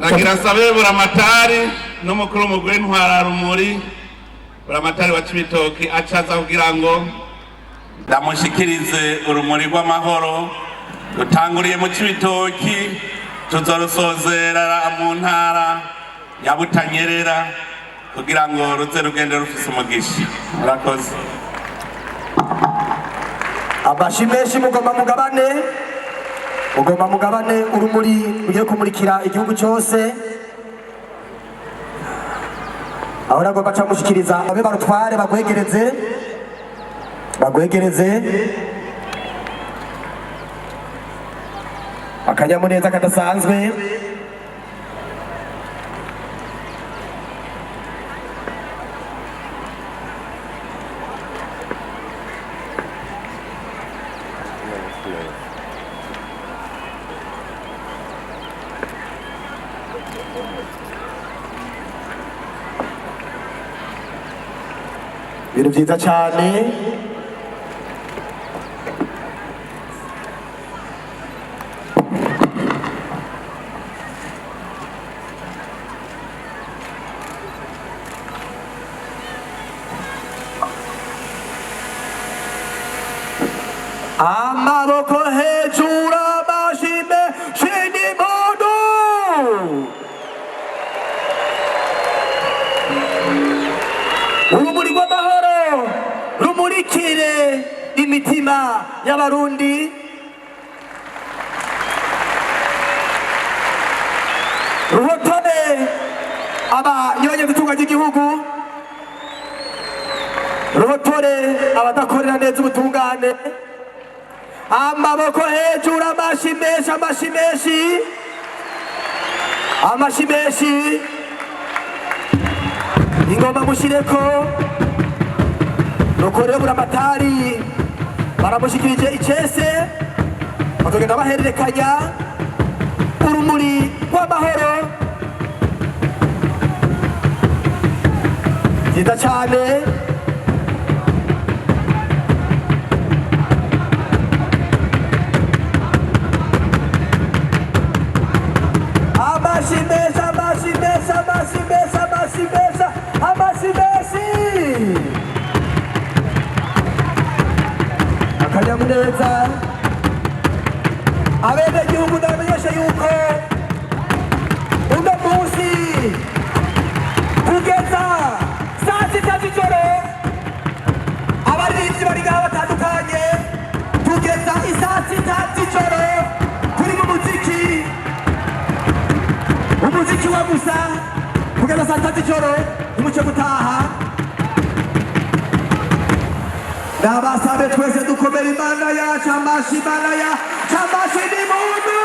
nagira sabe buramatari n'umukuru w'umugwi ntwara rumuri buramatari wa Cibitoke acaza kugira ngo ndamushikirize urumuri rw'amahoro rutanguriye mu Cibitoke tuzorusozera mu ntara ya Butanyerera kugira ngo ruze rugende rufise umugisha. Murakoze. Abashimeshi mugomba mugabane urumuri ugiye kumurikira igihugu cyose. Aho nagomba camushikiriza abe barutware bagwegereze akanyamuneza kadasanzwe. Ibintu byiza cyane. Amaboko hejuru amashimwe shindi modo. Urumuri rw'amahoro rumurikire imitima y'abarundi. Ruhotore abanyonye gutunga ry'igihugu. Ruhotore abadakorera neza ubutungane. Amaboko hejuru amashimeshi ingoma mushireko nukorera buramatari baramushikirije icese bakagenda bahererekanya urumuri rw'amahoro byiza cyane. Amashimesi akanyamuneza abenegihugu ndabamenyesha yuko uno munsi kugeza saa sita z'ijoro abaririmbyi bari ngaha batandukanye kugeza isaa sita z'ijoro turi mu umuziki wa gusa kugeza saa sita z'ijoro nimuce gutaha. Ndabasabe twese dukomere Imana yacu amashi ni muntu.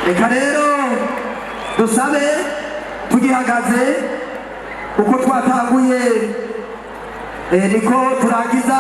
Reka rero dusabe tugihagaze uko twatanguye niko turangiza.